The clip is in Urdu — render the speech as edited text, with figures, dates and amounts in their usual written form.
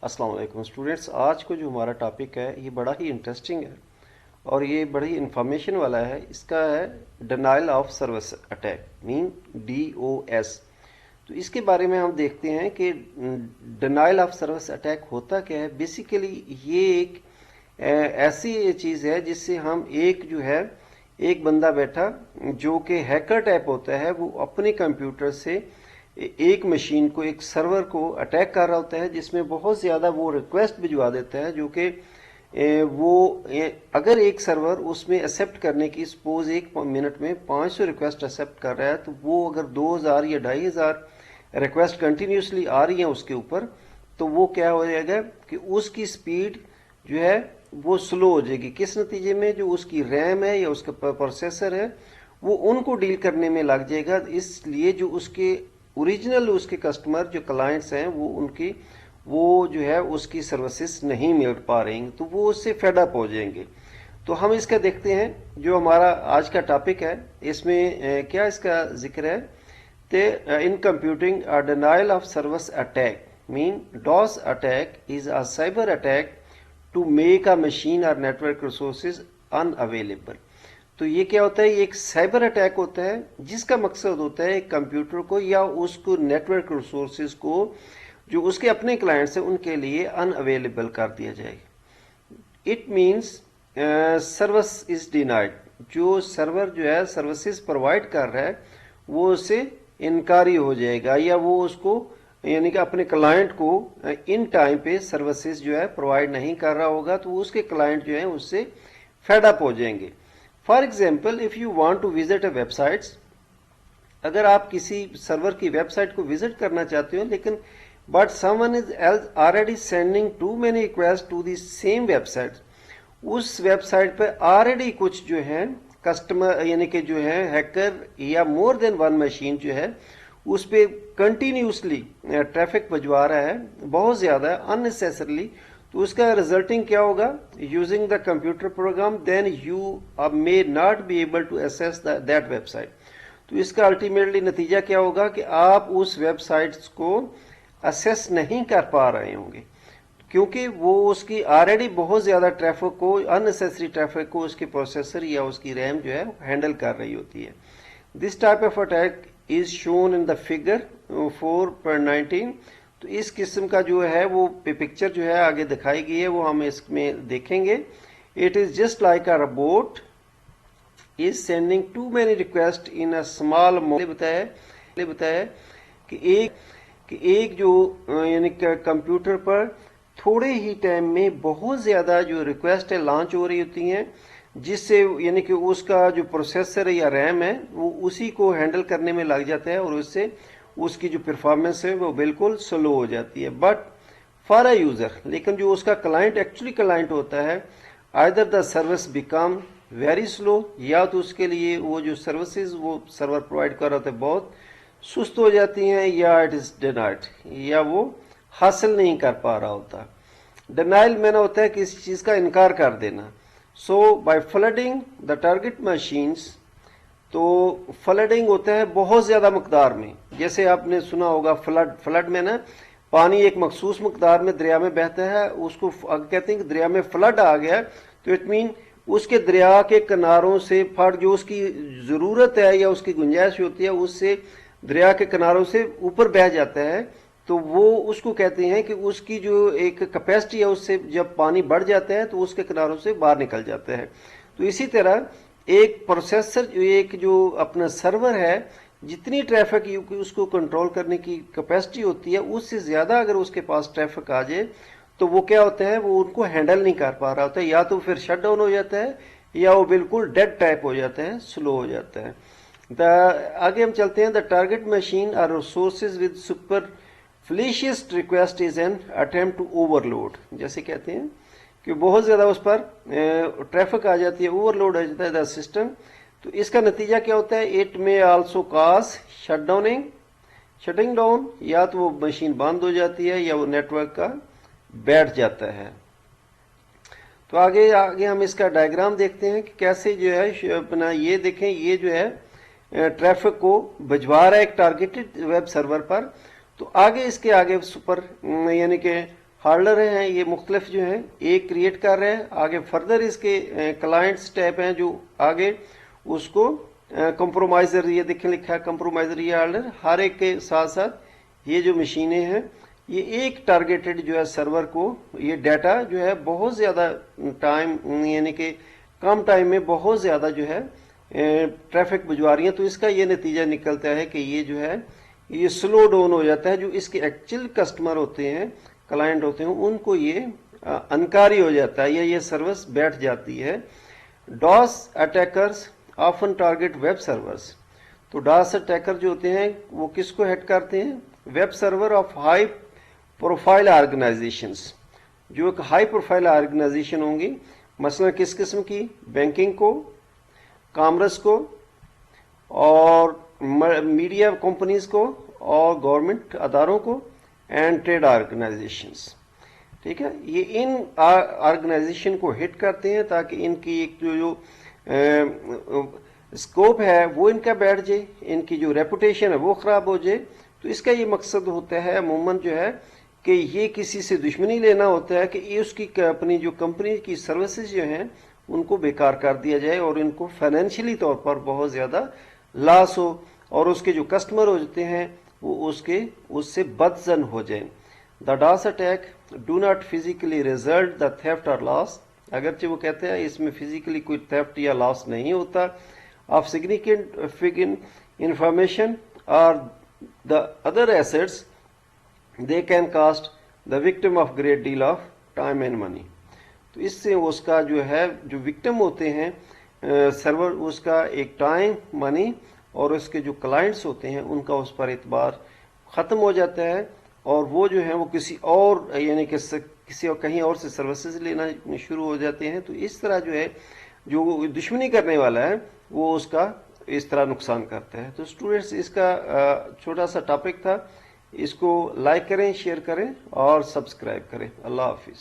السلام علیکم اسٹوڈینٹس، آج کو جو ہمارا ٹاپک ہے یہ بڑا ہی انٹرسٹنگ ہے اور یہ بڑی انفارمیشن والا ہے. اس کا ہے denial of service attack, mean DOS. تو اس کے بارے میں ہم دیکھتے ہیں کہ ڈینائل آف سروس اٹیک ہوتا کیا ہے. بیسیکلی یہ ایک ایسی چیز ہے جس سے ہم ایک بندہ بیٹھا جو کہ ہیکر ٹائپ ہوتا ہے، وہ اپنے کمپیوٹر سے ایک مشین کو، ایک سرور کو اٹیک کر رہا ہوتا ہے، جس میں بہت زیادہ وہ ریکویسٹ بھجوا دیتا ہے جو کہ وہ اگر ایک سرور اس میں ایکسیپٹ کرنے کی سپوز ایک منٹ میں 500 ریکویسٹ ایکسیپٹ کر رہا ہے، تو وہ اگر 2000 یا 2500 ریکویسٹ کنٹینیوسلی آ رہی ہیں اس کے اوپر، تو وہ کیا ہو جائے گا کہ اس کی سپیڈ جو ہے وہ سلو ہو جائے گی. کس نتیجے میں؟ جو اس کی ریم ہے یا اس کا پروسیسر ہے وہ ان کو ڈیل کرنے میں لگ جائے گا. اس لیے جو اس کے اوریجنل اس کے کسٹمر جو کلائنٹس ہیں وہ جو ہے اس کی سروسز نہیں مل پا رہی ہیں، تو وہ اس سے فیڈ اپ ہو جائیں گے. تو ہم اس کا دیکھتے ہیں جو ہمارا آج کا ٹاپک ہے. اس میں کیا اس کا ذکر ہے کہ in computing denial of service attack mean DOS attack is a cyber attack to make a machine or network resources unavailable. تو یہ کیا ہوتا ہے؟ یہ ایک سائبر اٹیک ہوتا ہے جس کا مقصد ہوتا ہے ایک کمپیوٹر کو یا اس کو نیٹورک ریسورسز کو جو اس کے اپنے کلائنٹس ہیں ان کے لیے ان اویلیبل کر دیا جائے. It means service is denied. جو سرور جو ہے سروسز پرووائڈ کر رہا ہے وہ اس سے انکاری ہو جائے گا، یا وہ اس کو یعنی کہ اپنے کلائنٹ کو ان ٹائم پہ سروسز جو ہے پرووائڈ نہیں کر رہا ہوگا، تو اس کے کلائنٹ جو ہیں اس سے فیڈ اپ ہو جائیں گے. For example if you want to visit a websites, اگر آپ کسی سرور کی ویب سائٹ کو وزٹ کرنا چاہتے ہو لیکن but someone is already sending too many request to the same website, اس ویب سائٹ پہ آلریڈی کچھ جو ہے کسٹمر یعنی کہ جو ہے ہیکر یا مور دین ون مشین جو ہے اس پہ کنٹینیوسلی ٹریفک بھجوا رہا ہے بہت زیادہ اننیسیسریلی، تو اس کا ریزلٹنگ کیا ہوگا؟ Using the computer program then you may not be able to access that website. تو اس کا الٹیمیٹلی نتیجہ کیا ہوگا کہ آپ اس ویب سائٹس کو اسیس نہیں کر پا رہے ہوں گے، کیونکہ وہ اس کی آلریڈی بہت زیادہ ٹریفک کو، اننیسیسری ٹریفک کو اس کی پروسیسر یا اس کی ریم جو ہے ہینڈل کر رہی ہوتی ہے. This type of attack is shown in the figure 4.19. تو اس قسم کا جو ہے وہ پکچر جو ہے آگے دکھائی گئی ہے، وہ ہم اس میں دیکھیں گے. It is just like a robot is sending too many request in a small. بتایا کہ ایک جو یعنی کہ کمپیوٹر پر تھوڑے ہی ٹائم میں بہت زیادہ جو ریکویسٹ ہے لانچ ہو رہی ہوتی ہیں، جس سے یعنی کہ اس کا جو پروسیسر یا ریم ہے وہ اسی کو ہینڈل کرنے میں لگ جاتا ہے، اور اس سے اس کی جو پرفارمنس ہے وہ بالکل سلو ہو جاتی ہے. بٹ فار اے یوزر، لیکن جو اس کا کلائنٹ ایکچولی کلائنٹ ہوتا ہے، either the service become very slow, یا تو اس کے لیے وہ جو سروسز وہ سرور پرووائڈ کر رہا تھا بہت سست ہو جاتی ہیں، یا اٹ از ڈینائڈ، یا وہ حاصل نہیں کر پا رہا ہوتا. ڈینائل میں نہ ہوتا ہے کسی چیز کا انکار کر دینا. So by flooding the target machines, تو فلڈنگ ہوتا ہے بہت زیادہ مقدار میں. جیسے آپ نے سنا ہوگا فلڈ میں نا پانی ایک مخصوص مقدار میں دریا میں بہتا ہے، اس کو کہتے ہیں کہ دریا میں فلڈ آ گیا، تو اٹ مین اس کے دریا کے کناروں سے فلڈ جو اس کی ضرورت ہے یا اس کی گنجائش ہوتی ہے اس سے دریا کے کناروں سے اوپر بہہ جاتا ہے. تو وہ اس کو کہتے ہیں کہ اس کی جو ایک کیپیسٹی ہے اس سے جب پانی بڑھ جاتا ہے تو اس کے کناروں سے باہر نکل جاتا ہے. تو اسی طرح ایک پروسیسر ایک جو اپنا سرور ہے، جتنی ٹریفک اس کو کنٹرول کرنے کی کیپیسٹی ہوتی ہے اس سے زیادہ اگر اس کے پاس ٹریفک آ جائے تو وہ کیا ہوتا ہے، وہ ان کو ہینڈل نہیں کر پا رہا ہوتا ہے، یا تو پھر شٹ ڈاؤن ہو جاتا ہے یا وہ بالکل ڈیڈ ٹائپ ہو جاتا ہے، سلو ہو جاتا ہے. آگے ہم چلتے ہیں. The target machine or resources with superfluous request is an attempt to overload. جیسے کہتے ہیں کہ بہت زیادہ اس پر ٹریفک آ جاتی ہے، اوور لوڈ ہو جاتا ہے دا سسٹم. تو اس کا نتیجہ کیا ہوتا ہے؟ اٹ میں آلسو کاز شٹنگ ڈاؤن، یا تو وہ مشین بند ہو جاتی ہے یا وہ نیٹ ورک کا بیٹھ جاتا ہے. تو آگے ہم اس کا ڈائیگرام دیکھتے ہیں کہ کیسے جو ہے اپنا یہ دیکھیں، یہ جو ہے ٹریفک کو بھجوا رہا ہے ایک ٹارگیٹڈ ویب سرور پر. تو آگے اس کے آگے سپر یعنی کہ ہارڈر ہیں یہ مختلف جو ہیں ایک کریٹ کر رہے ہیں، آگے فردر اس کے کلائنٹس ٹیپ ہیں جو آگے اس کو کمپرومائزر، یہ دیکھیں لکھا ہے کمپرومائزر، یہ ہارڈر ہر ایک کے ساتھ ساتھ یہ جو مشینیں ہیں یہ ایک ٹارگیٹڈ جو ہے سرور کو یہ ڈیٹا جو ہے بہت زیادہ ٹائم یعنی کہ کم ٹائم میں بہت زیادہ جو ہے ٹریفک بھجوا رہی ہیں، تو اس کا یہ نتیجہ نکلتا ہے کہ یہ جو ہے یہ سلو ڈاؤن ہو جاتا ہے، جو اس کے ایکچوئل کسٹمر ہوتے ہیں کلائنٹ ہوتے ہیں ان کو یہ انکاری ہو جاتا ہے یا یہ سروس بیٹھ جاتی ہے۔ DOS attackers often target web servers, تو ڈاس اٹیکر جو ہوتے ہیں وہ کس کو ہیٹ کرتے ہیں؟ Web server of high profile organizations, جو ایک ہائی پروفائل آرگنائزیشن ہوں گی، مثلا کس قسم کی؟ بینکنگ کو، کامرس کو، اور میڈیا کمپنیز کو، اور گورنمنٹ اداروں کو، اینڈ ٹریڈ آرگنائزیشنز، ٹھیک ہے، یہ ان آرگنائزیشن کو ہٹ کرتے ہیں تاکہ ان کی ایک جو اسکوپ ہے وہ ان کا بیٹھ جائے، ان کی جو ریپوٹیشن ہے وہ خراب ہو جائے۔ تو اس کا یہ مقصد ہوتا ہے عموماً جو ہے کہ یہ کسی سے دشمنی لینا ہوتا ہے کہ یہ اس کی اپنی جو کمپنی کی سروسز جو ہیں ان کو بیکار کر دیا جائے اور ان کو فائنینشلی طور پر بہت زیادہ لاس ہو، اور اس کے جو کسٹمر ہوتے ہیں وہ اس سے بدظن ہو جائیں۔ The DoS attack do not physically result the theft اور لاس، اگرچہ وہ کہتے ہیں اس میں فزیکلی کوئی تھیفٹ یا لاس نہیں ہوتا، آف سگنیفیکنٹ انفارمیشن اور the other assets they can cost the victim of great deal of time and money۔ تو اس سے اس کا جو ہے جو وکٹم ہوتے ہیں سرور، اس کا ایک ٹائم، منی، اور اس کے جو کلائنٹس ہوتے ہیں ان کا اس پر اعتبار ختم ہو جاتا ہے، اور وہ جو ہیں وہ کسی اور یعنی کہ کسی اور کہیں اور سے سروسز لینا شروع ہو جاتے ہیں۔ تو اس طرح جو ہے جو دشمنی کرنے والا ہے وہ اس کا اس طرح نقصان کرتا ہے۔ تو اسٹوڈنٹس اس کا چھوٹا سا ٹاپک تھا، اس کو لائک کریں، شیئر کریں اور سبسکرائب کریں۔ اللہ حافظ۔